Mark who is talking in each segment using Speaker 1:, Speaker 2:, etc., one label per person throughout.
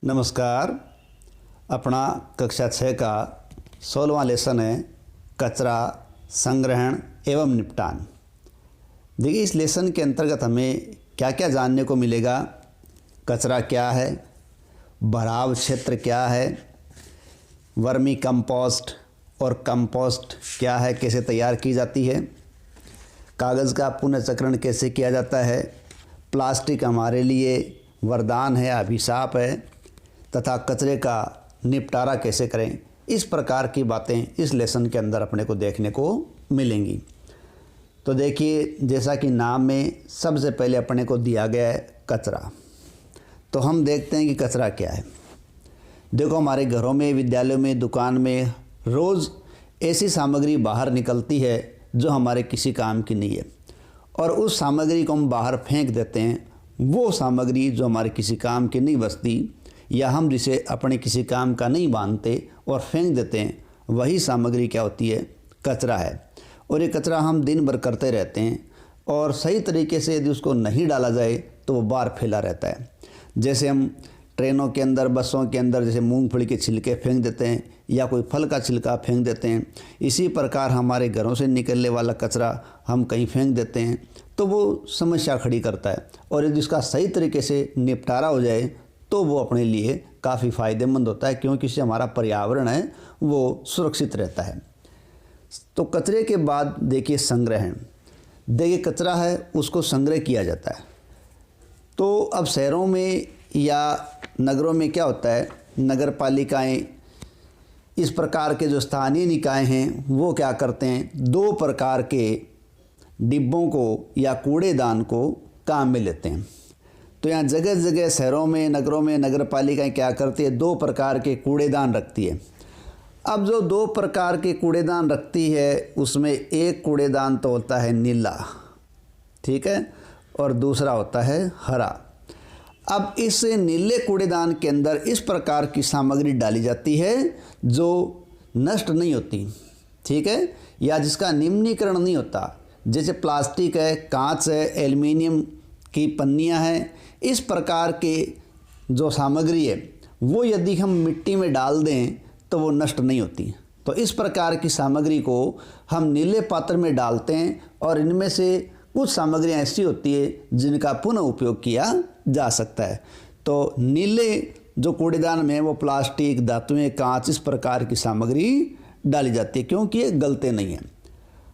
Speaker 1: नमस्कार। अपना कक्षा 6 का 16वां लेसन है कचरा संग्रहण एवं निपटान। देखिए, इस लेसन के अंतर्गत हमें क्या क्या जानने को मिलेगा। कचरा क्या है, भराव क्षेत्र क्या है, वर्मी कंपोस्ट और कंपोस्ट क्या है, कैसे तैयार की जाती है, कागज़ का पुनर्चक्रण कैसे किया जाता है, प्लास्टिक हमारे लिए वरदान है, अभिशाप है, तथा कचरे का निपटारा कैसे करें। इस प्रकार की बातें इस लेसन के अंदर अपने को देखने को मिलेंगी। तो देखिए, जैसा कि नाम में सबसे पहले अपने को दिया गया है कचरा, तो हम देखते हैं कि कचरा क्या है। देखो, हमारे घरों में, विद्यालयों में, दुकान में रोज़ ऐसी सामग्री बाहर निकलती है जो हमारे किसी काम की नहीं है, और उस सामग्री को हम बाहर फेंक देते हैं। वो सामग्री जो हमारे किसी काम की नहीं बचती, या हम जिसे अपने किसी काम का नहीं मानते और फेंक देते हैं, वही सामग्री क्या होती है? कचरा है। और ये कचरा हम दिन भर करते रहते हैं, और सही तरीके से यदि उसको नहीं डाला जाए तो वो बाहर फैला रहता है। जैसे हम ट्रेनों के अंदर, बसों के अंदर जैसे मूंगफली के छिलके फेंक देते हैं या कोई फल का छिलका फेंक देते हैं, इसी प्रकार हमारे घरों से निकलने वाला कचरा हम कहीं फेंक देते हैं, तो वो समस्या खड़ी करता है। और यदि इसका सही तरीके से निपटारा हो जाए तो वो अपने लिए काफ़ी फ़ायदेमंद होता है, क्योंकि इससे हमारा पर्यावरण है वो सुरक्षित रहता है। तो कचरे के बाद देखिए संग्रहण। देखिए, कचरा है उसको संग्रह किया जाता है। तो अब शहरों में या नगरों में क्या होता है, नगर पालिकाएँ, इस प्रकार के जो स्थानीय निकाय हैं वो क्या करते हैं, 2 प्रकार के डिब्बों को या कूड़ेदान को काम में लेते हैं। तो यहाँ जगह जगह शहरों में, नगरों में नगर पालिकाएँ क्या करती है, 2 प्रकार के कूड़ेदान रखती है। अब जो 2 प्रकार के कूड़ेदान रखती है उसमें एक कूड़ेदान तो होता है नीला, ठीक है, और दूसरा होता है हरा। अब इस नीले कूड़ेदान के अंदर इस प्रकार की सामग्री डाली जाती है जो नष्ट नहीं होती, ठीक है, या जिसका निम्नीकरण नहीं होता। जैसे प्लास्टिक है, कांच है, एल्युमिनियम की पन्नियाँ हैं। इस प्रकार के जो सामग्री है वो यदि हम मिट्टी में डाल दें तो वो नष्ट नहीं होती। तो इस प्रकार की सामग्री को हम नीले पात्र में डालते हैं, और इनमें से कुछ सामग्रियाँ ऐसी होती है जिनका पुनः उपयोग किया जा सकता है। तो नीले जो कूड़ेदान में वो प्लास्टिक, धातुएं, कांच, इस प्रकार की सामग्री डाली जाती है, क्योंकि ये गलते नहीं है।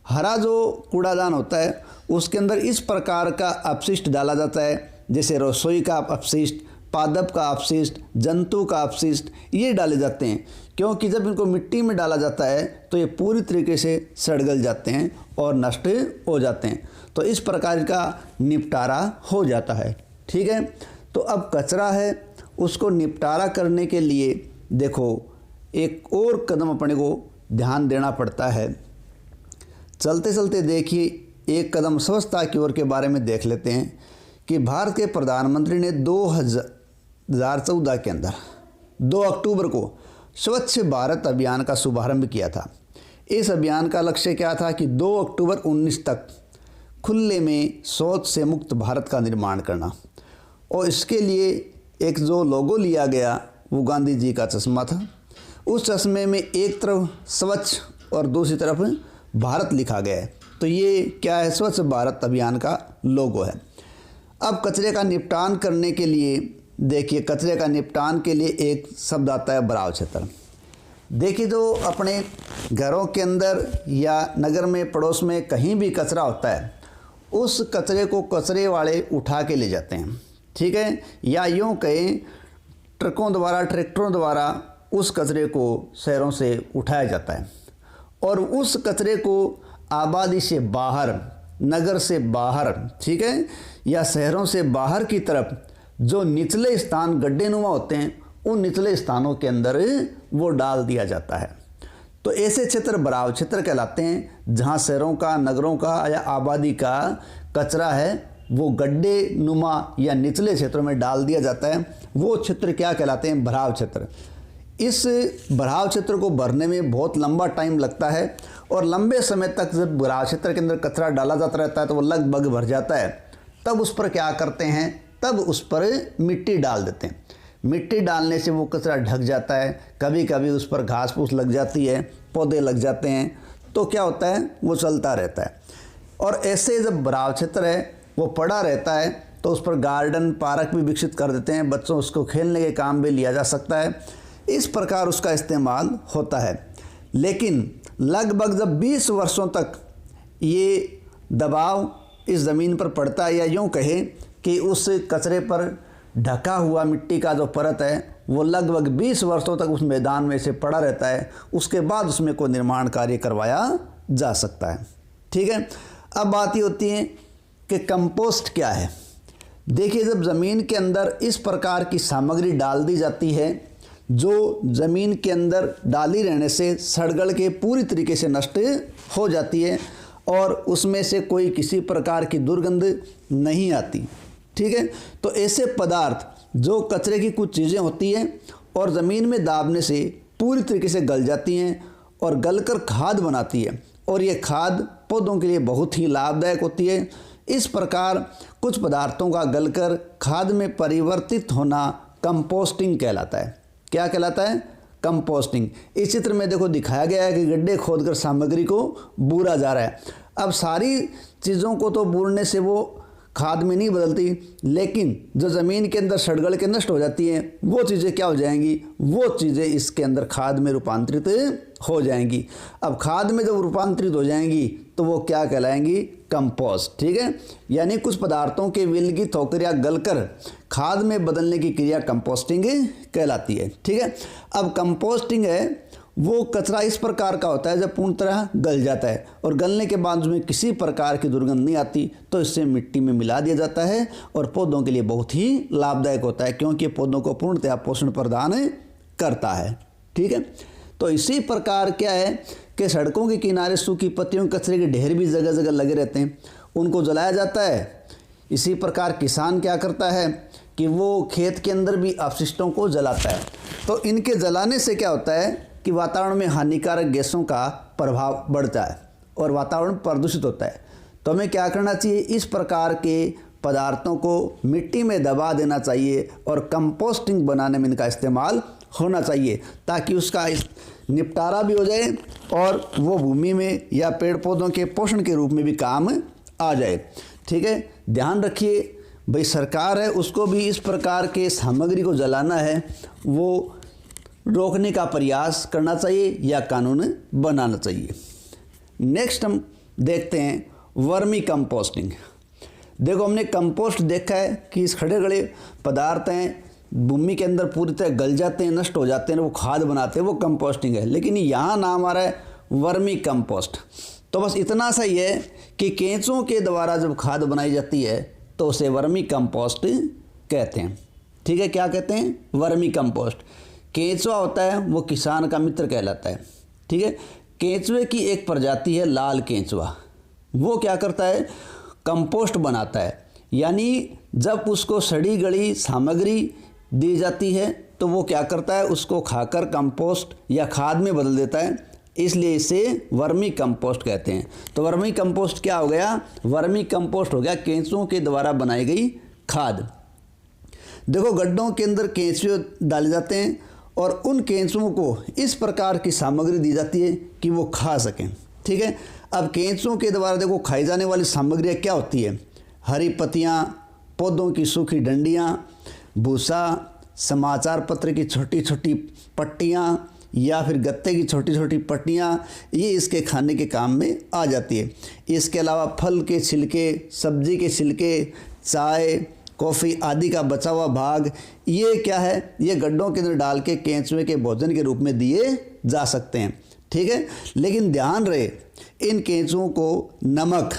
Speaker 1: हरा जो कूड़ादान होता है उसके अंदर इस प्रकार का अपशिष्ट डाला जाता है, जैसे रसोई का अपशिष्ट, पादप का अपशिष्ट, जंतु का अपशिष्ट, ये डाले जाते हैं। क्योंकि जब इनको मिट्टी में डाला जाता है तो ये पूरी तरीके से सड़ गल जाते हैं और नष्ट हो जाते हैं। तो इस प्रकार का निपटारा हो जाता है, ठीक है। तो अब कचरा है उसको निपटारा करने के लिए देखो एक और कदम अपने को ध्यान देना पड़ता है। चलते चलते देखिए, एक कदम स्वच्छता की ओर के बारे में देख लेते हैं कि भारत के प्रधानमंत्री ने 2014 के अंदर 2 अक्टूबर को स्वच्छ भारत अभियान का शुभारंभ किया था। इस अभियान का लक्ष्य क्या था कि 2 अक्टूबर 19 तक खुले में शौच से मुक्त भारत का निर्माण करना। और इसके लिए एक जो लोगो लिया गया वो गांधी जी का चश्मा था। उस चश्मे में एक तरफ स्वच्छ और दूसरी तरफ भारत लिखा गया है। तो ये क्या है, स्वच्छ भारत अभियान का लोगो है। अब कचरे का निपटान करने के लिए देखिए, कचरे का निपटान के लिए एक शब्द आता है भराव क्षेत्र। देखिए, जो अपने घरों के अंदर या नगर में, पड़ोस में कहीं भी कचरा होता है, उस कचरे को कचरे वाले उठा के ले जाते हैं, ठीक है, या यूँ कहें ट्रकों द्वारा, ट्रैक्टरों द्वारा उस कचरे को शहरों से उठाया जाता है। और उस कचरे को आबादी से बाहर, नगर से बाहर, ठीक है, या शहरों से बाहर की तरफ जो निचले स्थान गड्ढेनुमा होते हैं, उन निचले स्थानों के अंदर वो डाल दिया जाता है। तो ऐसे क्षेत्र भराव क्षेत्र कहलाते हैं, जहाँ शहरों का, नगरों का या आबादी का कचरा है वो गड्ढे नुमा या निचले क्षेत्रों में डाल दिया जाता है। वो क्षेत्र क्या कहलाते हैं? भराव क्षेत्र। इस भराव क्षेत्र को भरने में बहुत लंबा टाइम लगता है, और लंबे समय तक जब भराव क्षेत्र के अंदर कचरा डाला जाता रहता है तो वो लगभग भर जाता है। तब उस पर क्या करते हैं, तब उस पर मिट्टी डाल देते हैं। मिट्टी डालने से वो कचरा ढक जाता है, कभी कभी उस पर घास फूस लग जाती है, पौधे लग जाते हैं, तो क्या होता है वो चलता रहता है। और ऐसे जब बराव क्षेत्र है वो पड़ा रहता है तो उस पर गार्डन पार्क भी विकसित कर देते हैं, बच्चों उसको खेलने के काम भी लिया जा सकता है, इस प्रकार उसका इस्तेमाल होता है। लेकिन लगभग जब 20 वर्षों तक ये दबाव इस ज़मीन पर पड़ता है, या यूँ कहें कि उस कचरे पर ढका हुआ मिट्टी का जो परत है वो लगभग 20 वर्षों तक उस मैदान में से पड़ा रहता है, उसके बाद उसमें कोई निर्माण कार्य करवाया जा सकता है। ठीक है, अब बात ये होती है कि कंपोस्ट क्या है। देखिए, जब ज़मीन के अंदर इस प्रकार की सामग्री डाल दी जाती है जो ज़मीन के अंदर डाली रहने से सड़गड़ के पूरी तरीके से नष्ट हो जाती है और उसमें से कोई किसी प्रकार की दुर्गंध नहीं आती। ठीक है, तो ऐसे पदार्थ जो कचरे की कुछ चीज़ें होती हैं और ज़मीन में दाबने से पूरी तरीके से गल जाती हैं और गलकर खाद बनाती है, और ये खाद पौधों के लिए बहुत ही लाभदायक होती है। इस प्रकार कुछ पदार्थों का गलकर खाद में परिवर्तित होना कंपोस्टिंग कहलाता है। क्या कहलाता है? कंपोस्टिंग। इस चित्र में देखो दिखाया गया है कि गड्ढे खोदकर सामग्री को बूरा जा रहा है। अब सारी चीज़ों को तो बूरने से वो खाद में नहीं बदलती, लेकिन जो ज़मीन के अंदर सड़गड़ के नष्ट हो जाती हैं वो चीज़ें क्या हो जाएंगी, वो चीज़ें इसके अंदर खाद में रूपांतरित हो जाएंगी। अब खाद में जब रूपांतरित हो जाएंगी तो वो क्या कहलाएंगी? कंपोस्ट। ठीक है, यानी कुछ पदार्थों के विलगित होकर या गलकर खाद में बदलने की क्रिया कंपोस्टिंग कहलाती है। ठीक है, अब कंपोस्टिंग है वो कचरा इस प्रकार का होता है जब पूर्ण तरह गल जाता है और गलने के बाद उसमें किसी प्रकार की दुर्गंध नहीं आती, तो इससे मिट्टी में मिला दिया जाता है और पौधों के लिए बहुत ही लाभदायक होता है, क्योंकि पौधों को पूर्णतः पोषण प्रदान करता है। ठीक है, तो इसी प्रकार क्या है कि सड़कों के किनारे सूखी पत्तियों कचरे के ढेर भी जगह जगह लगे रहते हैं, उनको जलाया जाता है। इसी प्रकार किसान क्या करता है कि वो खेत के अंदर भी अपशिष्टों को जलाता है। तो इनके जलाने से क्या होता है कि वातावरण में हानिकारक गैसों का प्रभाव बढ़ता है और वातावरण प्रदूषित होता है। तो हमें क्या करना चाहिए? इस प्रकार के पदार्थों को मिट्टी में दबा देना चाहिए और कंपोस्टिंग बनाने में इनका इस्तेमाल होना चाहिए, ताकि उसका निपटारा भी हो जाए और वो भूमि में या पेड़ पौधों के पोषण के रूप में भी काम आ जाए। ठीक है, ध्यान रखिए भाई, सरकार है उसको भी इस प्रकार के सामग्री को जलाना है वो रोकने का प्रयास करना चाहिए या कानून बनाना चाहिए। नेक्स्ट हम देखते हैं वर्मी कंपोस्टिंग। देखो, हमने कंपोस्ट देखा है कि इस खड़े खड़े पदार्थ हैं भूमि के अंदर पूरी तरह गल जाते हैं, नष्ट हो जाते हैं, वो खाद बनाते हैं, वो कंपोस्टिंग है। लेकिन यहाँ नाम आ रहा है वर्मी कंपोस्ट। तो बस इतना सा ही है कि केंचुओं के द्वारा जब खाद बनाई जाती है तो उसे वर्मी कंपोस्ट कहते हैं। ठीक है, क्या कहते हैं? Vermi compost. केंचुआ होता है वो किसान का मित्र कहलाता है। ठीक है, केंचुए की एक प्रजाति है लाल केंचुआ, वो क्या करता है? कंपोस्ट बनाता है। यानी जब उसको सड़ी गली सामग्री दी जाती है तो वो क्या करता है? उसको खाकर कंपोस्ट या खाद में बदल देता है, इसलिए इसे वर्मी कंपोस्ट कहते हैं। तो वर्मी कंपोस्ट क्या हो गया? वर्मी कंपोस्ट हो गया केंचुओं के द्वारा बनाई गई खाद। देखो, गड्ढों के अंदर केंचुए डाले जाते हैं और उन केंचुओं को इस प्रकार की सामग्री दी जाती है कि वो खा सकें। ठीक है, अब केंचुओं के द्वारा देखो खाई जाने वाली सामग्रियाँ क्या होती है? हरी पत्तियाँ, पौधों की सूखी डंडियाँ, भूसा, समाचार पत्र की छोटी छोटी पट्टियाँ या फिर गत्ते की छोटी छोटी पट्टियाँ, ये इसके खाने के काम में आ जाती है। इसके अलावा फल के छिलके, सब्जी के छिलके, चाय, कॉफ़ी आदि का बचा हुआ भाग, ये क्या है? ये गड्ढों के अंदर डाल के केंचुए के भोजन के रूप में दिए जा सकते हैं। ठीक है, लेकिन ध्यान रहे इन केंचुओं को नमक,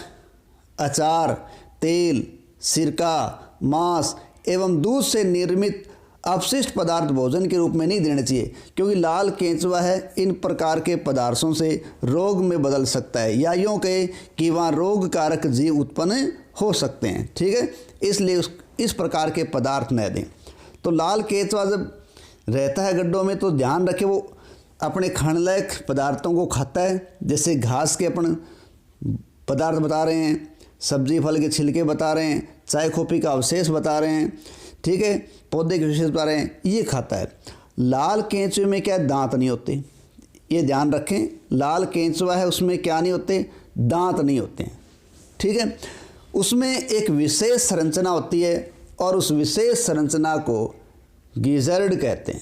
Speaker 1: अचार, तेल, सिरका, मांस एवं दूध से निर्मित अपशिष्ट पदार्थ भोजन के रूप में नहीं देने चाहिए, क्योंकि लाल केंचुआ है इन प्रकार के पदार्थों से रोग में बदल सकता है, या यूँ कहे कि वहाँ रोग कारक जीव उत्पन्न हो सकते हैं। ठीक है, इसलिए इस प्रकार के पदार्थ न दें। तो लाल केंचुआ जब रहता है गड्ढों में तो ध्यान रखें वो अपने खाने लायक पदार्थों को खाता है, जैसे घास के अपन पदार्थ बता रहे हैं, सब्जी फल के छिलके बता रहे हैं, चाय कॉफ़ी का अवशेष बता रहे हैं। ठीक है, पौधे की विशेष बता रहे हैं, ये खाता है। लाल केंचुए में क्या दांत नहीं होते, ये ध्यान रखें, लाल केंचुआ है उसमें क्या नहीं होते, दांत नहीं होते हैं, ठीक है। उसमें एक विशेष संरचना होती है और उस विशेष संरचना को गिजर्ड कहते हैं,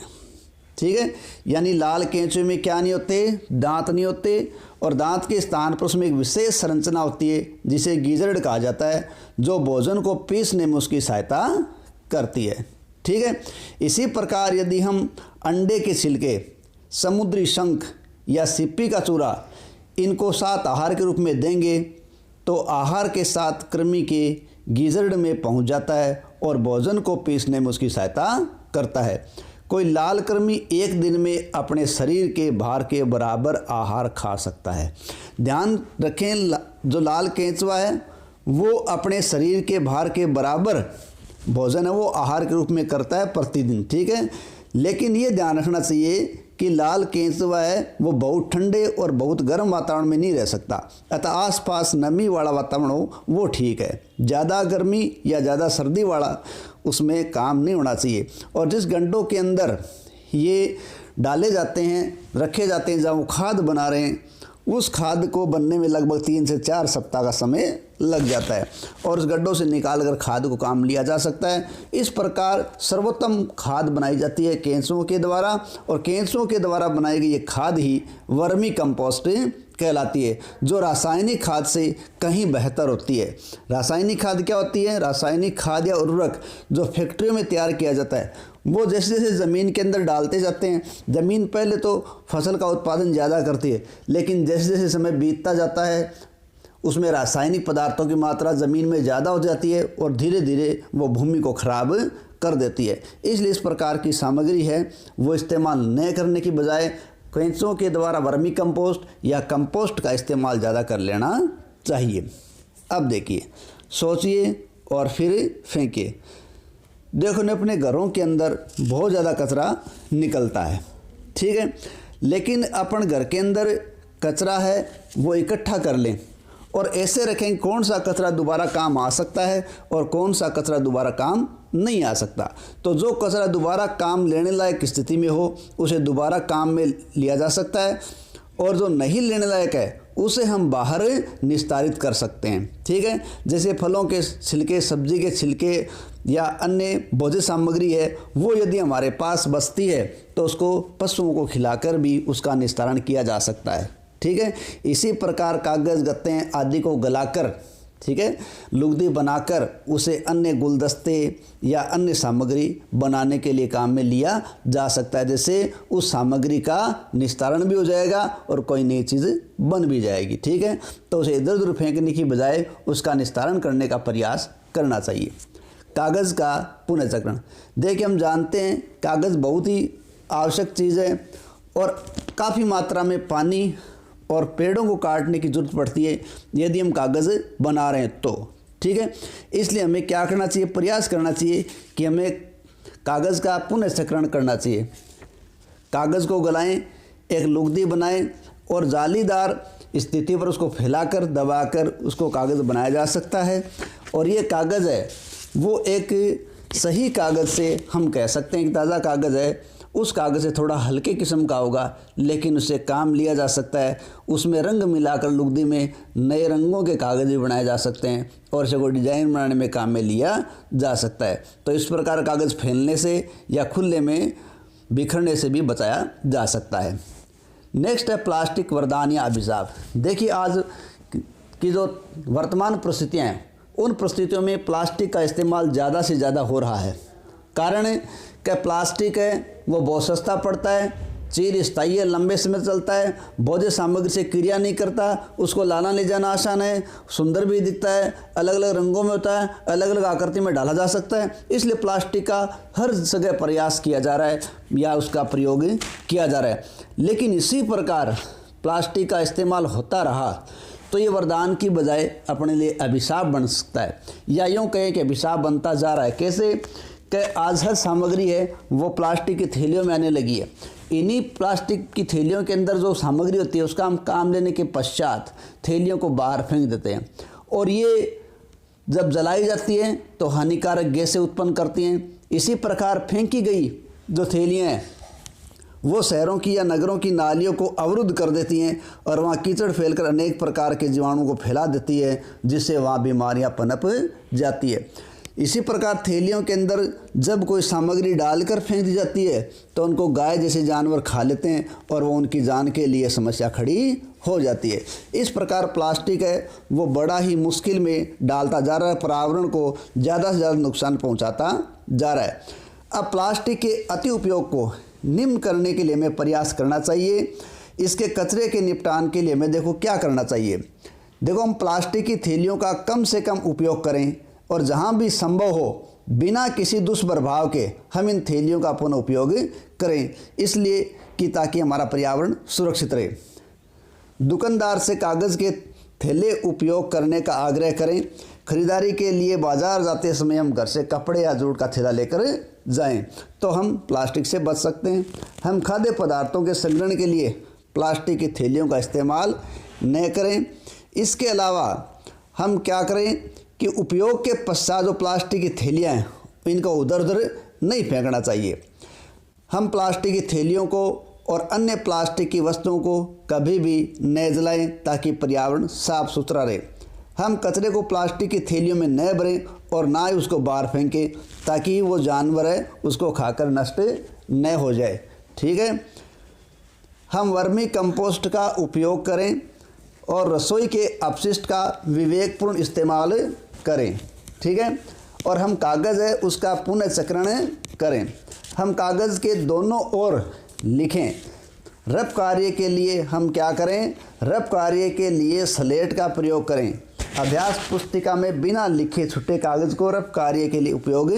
Speaker 1: ठीक है। यानी लाल केंचुए में क्या नहीं होते, दांत नहीं होते, और दांत के स्थान पर उसमें एक विशेष संरचना होती है जिसे गिजर्ड कहा जाता है, जो भोजन को पीसने में उसकी सहायता करती है, ठीक है। इसी प्रकार यदि हम अंडे के छिलके, समुद्री शंख या सिप्पी का चूरा इनको साथ आहार के रूप में देंगे तो आहार के साथ कृमि के गिजर्ड में पहुंच जाता है और भोजन को पीसने में उसकी सहायता करता है। कोई लाल कृमि एक दिन में अपने शरीर के भार के बराबर आहार खा सकता है। ध्यान रखें, जो लाल केंचुआ है वो अपने शरीर के भार के बराबर भोजन है वो आहार के रूप में करता है प्रतिदिन, ठीक है। लेकिन ये ध्यान रखना चाहिए कि लाल केंचुआ है वो बहुत ठंडे और बहुत गर्म वातावरण में नहीं रह सकता, अतः आसपास नमी वाला वातावरण हो वो ठीक है। ज़्यादा गर्मी या ज़्यादा सर्दी वाला उसमें काम नहीं होना चाहिए। और जिस गड्ढों के अंदर ये डाले जाते हैं, रखे जाते हैं, जहाँ वो खाद बना रहे हैं, उस खाद को बनने में लगभग 3 से 4 सप्ताह का समय लग जाता है और उस गड्ढों से निकालकर खाद को काम लिया जा सकता है। इस प्रकार सर्वोत्तम खाद बनाई जाती है केंचुओं के द्वारा, और केंचुओं के द्वारा बनाई गई ये खाद ही वर्मी कंपोस्ट कहलाती है, जो रासायनिक खाद से कहीं बेहतर होती है। रासायनिक खाद क्या होती है? रासायनिक खाद या उर्वरक जो फैक्ट्रियों में तैयार किया जाता है, वो जैसे जैसे ज़मीन के अंदर डालते जाते हैं, ज़मीन पहले तो फसल का उत्पादन ज़्यादा करती है, लेकिन जैसे जैसे समय बीतता जाता है उसमें रासायनिक पदार्थों की मात्रा ज़मीन में ज़्यादा हो जाती है और धीरे धीरे वो भूमि को खराब कर देती है। इसलिए इस प्रकार की सामग्री है वो इस्तेमाल न करने की बजाय केंचुओं के द्वारा वर्मी कंपोस्ट या कंपोस्ट का इस्तेमाल ज़्यादा कर लेना चाहिए। अब देखिए, सोचिए और फिर फेंकिए। देखो न, अपने घरों के अंदर बहुत ज़्यादा कचरा निकलता है, ठीक है, लेकिन अपन घर के अंदर कचरा है वो इकट्ठा कर लें और ऐसे रखें कौन सा कचरा दोबारा काम आ सकता है और कौन सा कचरा दोबारा काम नहीं आ सकता। तो जो कचरा दोबारा काम लेने लायक स्थिति में हो उसे दोबारा काम में लिया जा सकता है, और जो नहीं लेने लायक है उसे हम बाहर निस्तारित कर सकते हैं, ठीक है। जैसे फलों के छिलके, सब्जी के छिलके या अन्य भोज्य सामग्री है, वो यदि हमारे पास बचती है तो उसको पशुओं को खिलाकर भी उसका निस्तारण किया जा सकता है, ठीक है। इसी प्रकार कागज़, गत्ते आदि को गलाकर, ठीक है, लुगदी बनाकर उसे अन्य गुलदस्ते या अन्य सामग्री बनाने के लिए काम में लिया जा सकता है, जिससे उस सामग्री का निस्तारण भी हो जाएगा और कोई नई चीज़ बन भी जाएगी, ठीक है। तो उसे इधर उधर फेंकने की बजाय उसका निस्तारण करने का प्रयास करना चाहिए। कागज़ का पुनर्चक्रण, देखिए हम जानते हैं कागज़ बहुत ही आवश्यक चीज़ है और काफ़ी मात्रा में पानी और पेड़ों को काटने की ज़रूरत पड़ती है यदि हम कागज़ बना रहे हैं तो, ठीक है। इसलिए हमें क्या करना चाहिए, प्रयास करना चाहिए कि हमें कागज़ का पुनर्चक्रण करना चाहिए। कागज़ को गलाएं, एक लुगदी बनाएं और जालीदार स्थिति पर उसको फैलाकर दबाकर उसको कागज़ बनाया जा सकता है। और ये कागज़ है वो एक सही कागज़ से हम कह सकते हैं कि ताज़ा कागज़ है, उस कागज़ से थोड़ा हल्के किस्म का होगा लेकिन उससे काम लिया जा सकता है। उसमें रंग मिलाकर लुगदी में नए रंगों के कागज़ भी बनाए जा सकते हैं और इसे कोई डिज़ाइन बनाने में काम में लिया जा सकता है। तो इस प्रकार कागज़ फैलने से या खुले में बिखरने से भी बचाया जा सकता है। नेक्स्ट है प्लास्टिक वरदान या अभिशाप। देखिए आज की जो वर्तमान परिस्थितियाँ हैं उन परिस्थितियों में प्लास्टिक का इस्तेमाल ज़्यादा से ज़्यादा हो रहा है। कारण कि प्लास्टिक है वो बहुत सस्ता पड़ता है, चीर स्थायी है, लंबे समय चलता है, भोज्य सामग्री से क्रिया नहीं करता, उसको लाना ले जाना आसान है, सुंदर भी दिखता है, अलग अलग रंगों में होता है, अलग अलग आकृति में डाला जा सकता है। इसलिए प्लास्टिक का हर जगह प्रयास किया जा रहा है या उसका प्रयोग किया जा रहा है। लेकिन इसी प्रकार प्लास्टिक का इस्तेमाल होता रहा तो ये वरदान की बजाय अपने लिए अभिशाप बन सकता है, या यूँ कहें कि अभिशाप बनता जा रहा है। कैसे कि आज हर सामग्री है वो प्लास्टिक की थैलियों में आने लगी है। इन्हीं प्लास्टिक की थैलियों के अंदर जो सामग्री होती है उसका हम काम लेने के पश्चात थैलियों को बाहर फेंक देते हैं और ये जब जलाई जाती है तो हानिकारक गैसें उत्पन्न करती हैं, इसी प्रकार फेंकी गई जो थैलियाँ हैं वो शहरों की या नगरों की नालियों को अवरुद्ध कर देती हैं और वहाँ कीचड़ फैलकर अनेक प्रकार के जीवाणुओं को फैला देती है, जिससे वहाँ बीमारियाँ पनप जाती है। इसी प्रकार थैलियों के अंदर जब कोई सामग्री डालकर फेंक दी जाती है तो उनको गाय जैसे जानवर खा लेते हैं और वो उनकी जान के लिए समस्या खड़ी हो जाती है। इस प्रकार प्लास्टिक है वो बड़ा ही मुश्किल में डालता जा रहा है, पर्यावरण को ज़्यादा से ज़्यादा नुकसान पहुँचाता जा रहा है। अब प्लास्टिक के अति उपयोग को निम्न करने के लिए हमें प्रयास करना चाहिए। इसके कचरे के निपटान के लिए हमें देखो क्या करना चाहिए। देखो हम प्लास्टिक की थैलियों का कम से कम उपयोग करें और जहाँ भी संभव हो बिना किसी दुष्प्रभाव के हम इन थैलियों का पुनः उपयोग करें, इसलिए कि ताकि हमारा पर्यावरण सुरक्षित रहे। दुकानदार से कागज़ के थैले उपयोग करने का आग्रह करें। खरीदारी के लिए बाजार जाते समय हम घर से कपड़े या जूट का थैला लेकर जाएं तो हम प्लास्टिक से बच सकते हैं। हम खाद्य पदार्थों के संग्रहण के लिए प्लास्टिक की थैलियों का इस्तेमाल न करें। इसके अलावा हम क्या करें कि उपयोग के पश्चात जो प्लास्टिक की थैलियाँ हैं इनको उधर उधर नहीं फेंकना चाहिए। हम प्लास्टिक की थैलियों को और अन्य प्लास्टिक की वस्तुओं को कभी भी न जलाएं ताकि पर्यावरण साफ सुथरा रहे। हम कचरे को प्लास्टिक की थैलियों में न भरें और ना ही उसको बाहर फेंकें ताकि वो जानवर है उसको खाकर नष्ट न हो जाए। ठीक है। हम वर्मी कंपोस्ट का उपयोग करें और रसोई के अपशिष्ट का विवेकपूर्ण इस्तेमाल करें। ठीक है। और हम कागज़ है उसका पुनर्चक्रण करें। हम कागज़ के दोनों ओर लिखें। रफ कार्य के लिए हम क्या करें, रफ कार्य के लिए स्लेट का प्रयोग करें। अभ्यास पुस्तिका में बिना लिखे छुट्टे कागज़ को रफ कार्य के लिए उपयोग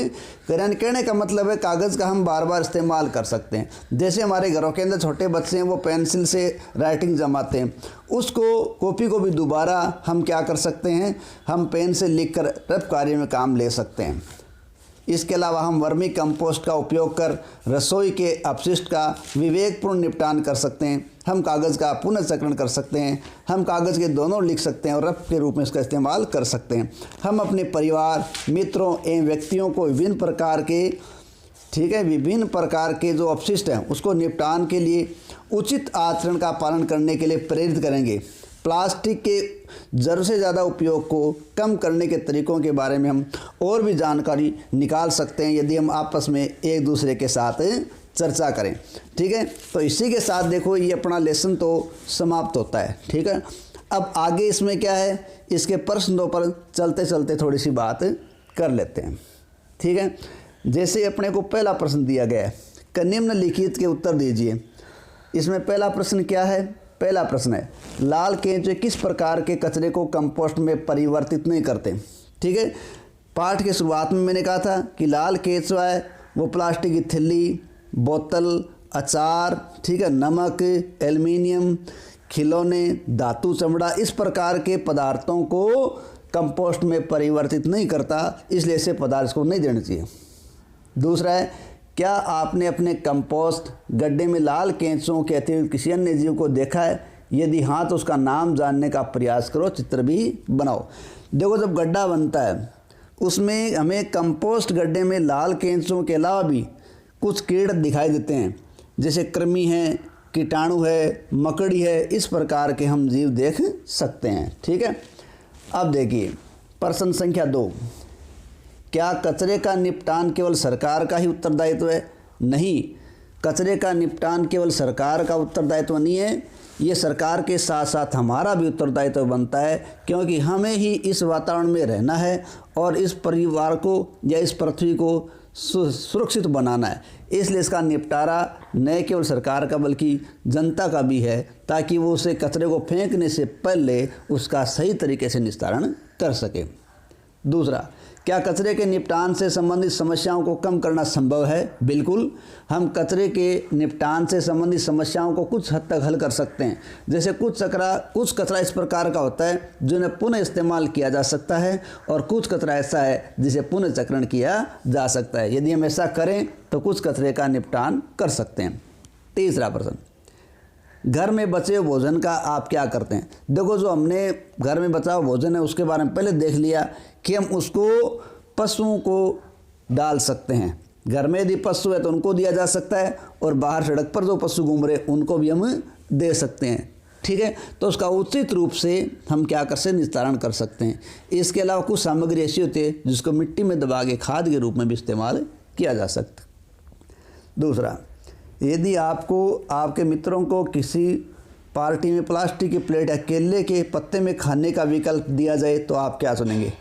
Speaker 1: करें। कहने का मतलब है कागज़ का हम बार बार इस्तेमाल कर सकते हैं। जैसे हमारे घरों के अंदर छोटे बच्चे हैं वो पेंसिल से राइटिंग जमाते हैं, उसको कॉपी को भी दोबारा हम क्या कर सकते हैं, हम पेन से लिख कर रफ कार्य में काम ले सकते हैं। इसके अलावा हम वर्मी कंपोस्ट का उपयोग कर रसोई के अपशिष्ट का विवेकपूर्ण निपटान कर सकते हैं। हम कागज़ का पुनर्चक्रण कर सकते हैं। हम कागज़ के दोनों लिख सकते हैं और रफ के रूप में इसका इस्तेमाल कर सकते हैं। हम अपने परिवार, मित्रों एवं व्यक्तियों को विभिन्न प्रकार के विभिन्न प्रकार के जो अपशिष्ट हैं उसको निपटान के लिए उचित आचरण का पालन करने के लिए प्रेरित करेंगे। प्लास्टिक के ज़रूरत से ज़्यादा उपयोग को कम करने के तरीकों के बारे में हम और भी जानकारी निकाल सकते हैं यदि हम आपस में एक दूसरे के साथ चर्चा करें। ठीक है। तो इसी के साथ देखो ये अपना लेसन तो समाप्त होता है। ठीक है। अब आगे इसमें क्या है, इसके प्रश्नों पर चलते चलते थोड़ी सी बात कर लेते हैं। ठीक है। जैसे अपने को पहला प्रश्न दिया गया है कि निम्नलिखित के उत्तर दीजिए। इसमें पहला प्रश्न क्या है, पहला प्रश्न है लाल केंचुए किस प्रकार के कचरे को कंपोस्ट में परिवर्तित नहीं करते। ठीक है। पाठ के शुरुआत में मैंने कहा था कि लाल केंचुआ है वो प्लास्टिक की थैली, बोतल, अचार, ठीक है, नमक, एल्युमिनियम, खिलौने, धातु, चमड़ा, इस प्रकार के पदार्थों को कंपोस्ट में परिवर्तित नहीं करता, इसलिए ऐसे पदार्थ को नहीं देना चाहिए। दूसरा है क्या आपने अपने कंपोस्ट गड्ढे में लाल केंचुओं के अतिरिक्त किसी अन्य जीव को देखा है? यदि हाँ तो उसका नाम जानने का प्रयास करो, चित्र भी बनाओ। देखो जब गड्ढा बनता है उसमें हमें कंपोस्ट गड्ढे में लाल केंचुओं के अलावा भी कुछ कीड़े दिखाई देते हैं, जैसे कृमि है, कीटाणु है, मकड़ी है, इस प्रकार के हम जीव देख सकते हैं। ठीक है। अब देखिए प्रश्न संख्या 2, क्या कचरे का निपटान केवल सरकार का ही उत्तरदायित्व है? नहीं, कचरे का निपटान केवल सरकार का उत्तरदायित्व नहीं है, ये सरकार के साथ साथ हमारा भी उत्तरदायित्व बनता है, क्योंकि हमें ही इस वातावरण में रहना है और इस परिवार को या इस पृथ्वी को सुरक्षित बनाना है। इसलिए इसका निपटारा न केवल सरकार का बल्कि जनता का भी है, ताकि वो उसे कचरे को फेंकने से पहले उसका सही तरीके से निस्तारण कर सके। दूसरा, क्या कचरे के निपटान से संबंधित समस्याओं को कम करना संभव है? बिल्कुल, हम कचरे के निपटान से संबंधित समस्याओं को कुछ हद तक हल कर सकते हैं। जैसे कुछ कचरा इस प्रकार का होता है जिन्हें पुनः इस्तेमाल किया जा सकता है और कुछ कचरा ऐसा है जिसे पुनः चक्रण किया जा सकता है। यदि हम ऐसा करें तो कुछ कचरे का निपटान कर सकते हैं। तीसरा प्रश्न, घर में बचे हुए भोजन का आप क्या करते हैं? देखो जो हमने घर में बचा हुआ भोजन है उसके बारे में पहले देख लिया कि हम उसको पशुओं को डाल सकते हैं। घर में यदि पशु है तो उनको दिया जा सकता है, और बाहर सड़क पर जो पशु घूम रहे उनको भी हम दे सकते हैं। ठीक है, तो उसका उचित रूप से हम क्या कर सकते हैं, निस्तारण कर सकते हैं। इसके अलावा कुछ सामग्री ऐसी होती है जिसको मिट्टी में दबा के खाद के रूप में भी इस्तेमाल किया जा सकता है। दूसरा, यदि आपको आपके मित्रों को किसी पार्टी में प्लास्टिक की प्लेट या केले के पत्ते में खाने का विकल्प दिया जाए तो आप क्या चुनेंगे?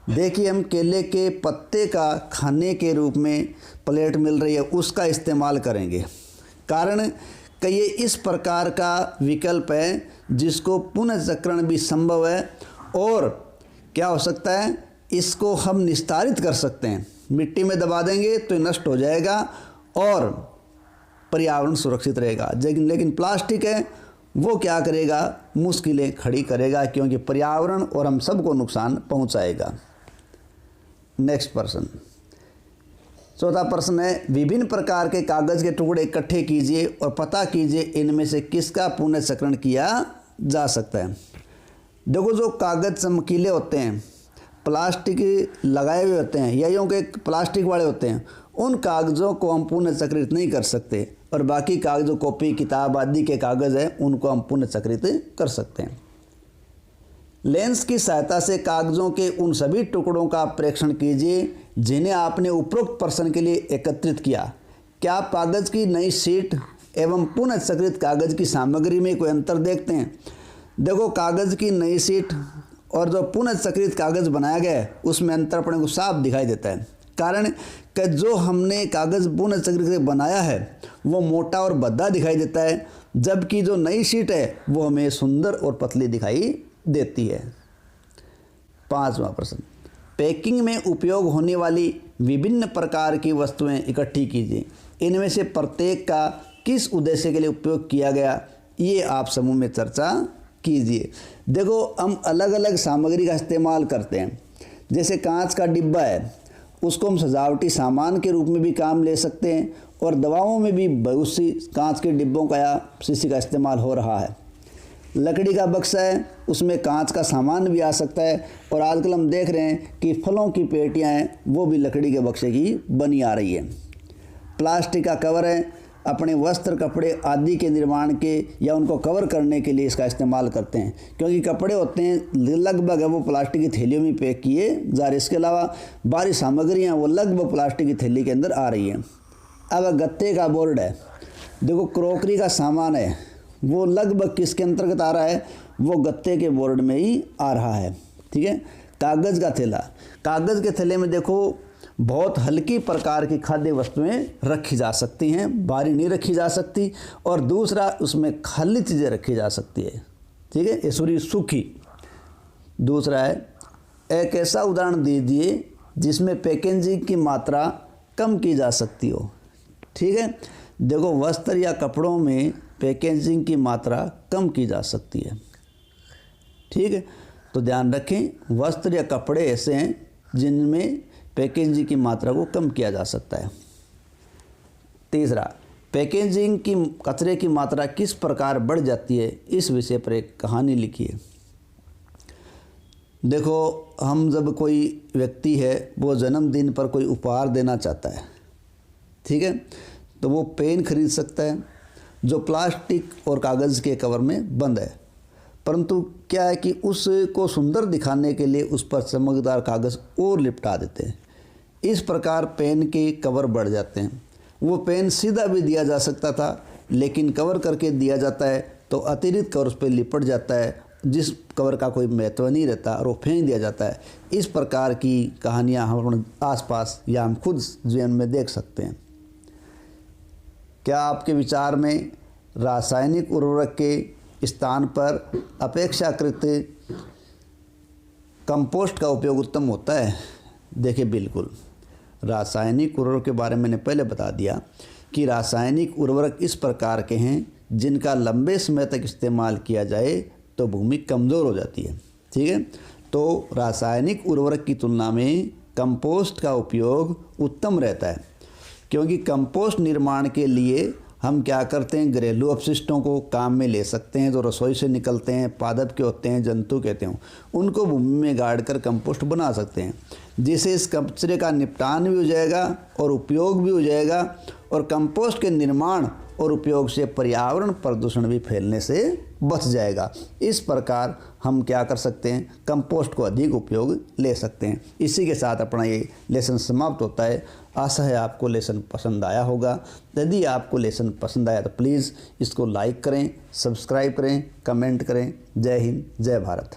Speaker 1: देखिए, हम केले के पत्ते का खाने के रूप में प्लेट मिल रही है उसका इस्तेमाल करेंगे, कारण कि ये इस प्रकार का विकल्प है जिसको पुनर्चक्रण भी संभव है, और क्या हो सकता है, इसको हम निस्तारित कर सकते हैं। मिट्टी में दबा देंगे तो ये नष्ट हो जाएगा और पर्यावरण सुरक्षित रहेगा। लेकिन प्लास्टिक है वो क्या करेगा, मुश्किलें खड़ी करेगा, क्योंकि पर्यावरण और हम सबको नुकसान पहुंचाएगा। नेक्स्ट प्रश्न, चौथा प्रश्न है, विभिन्न प्रकार के कागज़ के टुकड़े इकट्ठे कीजिए और पता कीजिए इनमें से किसका पुनर्चक्रण किया जा सकता है। देखो, जो कागज़ चमकीले होते हैं, प्लास्टिक लगाए हुए होते हैं या यूँ के प्लास्टिक वाले होते हैं, उन कागज़ों को हम पुनर्चक्रित नहीं कर सकते, और बाकी कागज़, कॉपी किताब आदि के कागज़ हैं, उनको हम पुनर्चक्रित कर सकते हैं। लेंस की सहायता से कागज़ों के उन सभी टुकड़ों का प्रेक्षण कीजिए जिन्हें आपने उपरोक्त प्रश्न के लिए एकत्रित किया। क्या आप कागज़ की नई शीट एवं पुनर्चक्रित कागज़ की सामग्री में कोई अंतर देखते हैं? देखो, कागज़ की नई शीट और जो पुनर्चक्रित कागज़ बनाया गया है उसमें अंतर अपने को साफ दिखाई देता है, कारण कि जो हमने कागज़ पुनर्चक्रित बनाया है वो मोटा और भद्दा दिखाई देता है, जबकि जो नई शीट है वो हमें सुंदर और पतली दिखाई देती है। पांचवा प्रश्न, पैकिंग में उपयोग होने वाली विभिन्न प्रकार की वस्तुएं इकट्ठी कीजिए। इनमें से प्रत्येक का किस उद्देश्य के लिए उपयोग किया गया, ये आप समूह में चर्चा कीजिए। देखो, हम अलग अलग सामग्री का इस्तेमाल करते हैं। जैसे कांच का डिब्बा है, उसको हम सजावटी सामान के रूप में भी काम ले सकते हैं, और दवाओं में भी बहुत सी कांच के डिब्बों का या शीशी का इस्तेमाल हो रहा है। लकड़ी का बक्सा है, उसमें कांच का सामान भी आ सकता है, और आजकल हम देख रहे हैं कि फलों की पेटियां हैं वो भी लकड़ी के बक्से की बनी आ रही है। प्लास्टिक का कवर है, अपने वस्त्र, कपड़े आदि के निर्माण के या उनको कवर करने के लिए इसका इस्तेमाल करते हैं, क्योंकि कपड़े होते हैं लगभग वो प्लास्टिक की थैलियों में पैक किए जा रहे। इसके अलावा बाहरी सामग्रियाँ वो लगभग प्लास्टिक की थैली के अंदर आ रही हैं। अब गत्ते का बोर्ड है, देखो, क्रोकरी का सामान है, वो लगभग किसके अंतर्गत आ रहा है, वो गत्ते के बोर्ड में ही आ रहा है। ठीक है, कागज़ का थैला, कागज़ के थैले में देखो बहुत हल्की प्रकार की खाद्य वस्तुएं रखी जा सकती हैं, भारी नहीं रखी जा सकती, और दूसरा उसमें खाली चीज़ें रखी जा सकती है। ठीक है, ये सूखी। दूसरा है, एक ऐसा उदाहरण दीजिए जिसमें पैकेजिंग की मात्रा कम की जा सकती हो। ठीक है, देखो, वस्त्र या कपड़ों में पैकेजिंग की मात्रा कम की जा सकती है। ठीक है, तो ध्यान रखें, वस्त्र या कपड़े ऐसे हैं जिनमें पैकेजिंग की मात्रा को कम किया जा सकता है। तीसरा, पैकेजिंग की कचरे की मात्रा किस प्रकार बढ़ जाती है, इस विषय पर एक कहानी लिखिए। देखो, हम जब कोई व्यक्ति है वो जन्मदिन पर कोई उपहार देना चाहता है, ठीक है, तो वो पेन खरीद सकता है जो प्लास्टिक और कागज़ के कवर में बंद है, परंतु क्या है कि उसको सुंदर दिखाने के लिए उस पर चमकदार कागज़ और लिपटा देते हैं। इस प्रकार पेन के कवर बढ़ जाते हैं। वो पेन सीधा भी दिया जा सकता था, लेकिन कवर करके दिया जाता है तो अतिरिक्त कवर उस पर लिपट जाता है, जिस कवर का कोई महत्व नहीं रहता, और वो फेंक दिया जाता है। इस प्रकार की कहानियाँ हम अपने आसपास या हम खुद जीवन में देख सकते हैं। क्या आपके विचार में रासायनिक उर्वरक के स्थान पर अपेक्षाकृत कंपोस्ट का उपयोग उत्तम होता है? देखिए, बिल्कुल। रासायनिक उर्वरक के बारे में मैंने पहले बता दिया कि रासायनिक उर्वरक इस प्रकार के हैं जिनका लंबे समय तक इस्तेमाल किया जाए तो भूमि कमज़ोर हो जाती है। ठीक है, तो रासायनिक उर्वरक की तुलना में कंपोस्ट का उपयोग उत्तम रहता है, क्योंकि कंपोस्ट निर्माण के लिए हम क्या करते हैं, घरेलू अपशिष्टों को काम में ले सकते हैं, जो रसोई से निकलते हैं, पादप के होते हैं, जंतु कहते हैं, उनको भूमि में गाड़ कर कंपोस्ट बना सकते हैं, जिससे इस कचरे का निपटान भी हो जाएगा और उपयोग भी हो जाएगा, और कंपोस्ट के निर्माण और उपयोग से पर्यावरण प्रदूषण भी फैलने से बच जाएगा। इस प्रकार हम क्या कर सकते हैं, कंपोस्ट को अधिक उपयोग ले सकते हैं। इसी के साथ अपना ये लेसन समाप्त होता है। आशा है आपको लेसन पसंद आया होगा। यदि आपको लेसन पसंद आया तो प्लीज़ इसको लाइक करें, सब्सक्राइब करें, कमेंट करें। जय हिंद, जय भारत।